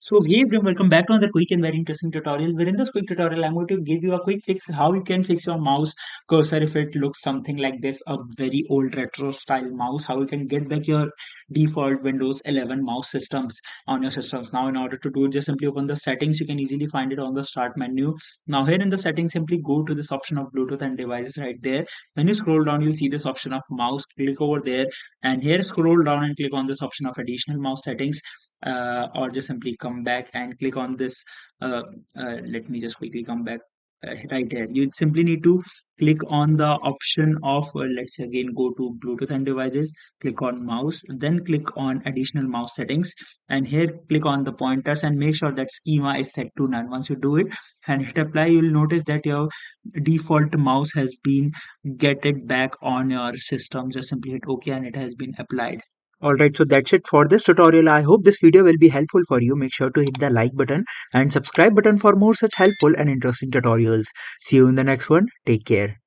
So hey everyone, welcome back to another quick and very interesting tutorial. Where in this quick tutorial, I'm going to give you a quick fix how you can fix your mouse cursor if it looks something like this, a very old retro style mouse. How you can get back your default Windows 11 mouse systems on your systems. Now, in order to do it, just simply open the settings. You can easily find it on the start menu. Now, here in the settings, simply go to this option of Bluetooth and devices right there. When you scroll down, you'll see this option of mouse. Click over there, and here scroll down and click on this option of additional mouse settings, or just simply come back and click on this. Let me just quickly come back. Right here, you simply need to click on the option of, let's say again, go to Bluetooth and devices, click on mouse, then click on additional mouse settings, and here click on the pointers and make sure that schema is set to none. Once you do it and hit apply, you'll notice that your default mouse has been get it back on your system. Just simply hit OK and it has been applied. Alright, so that's it for this tutorial. I hope this video will be helpful for you. Make sure to hit the like button and subscribe button for more such helpful and interesting tutorials. See you in the next one. Take care.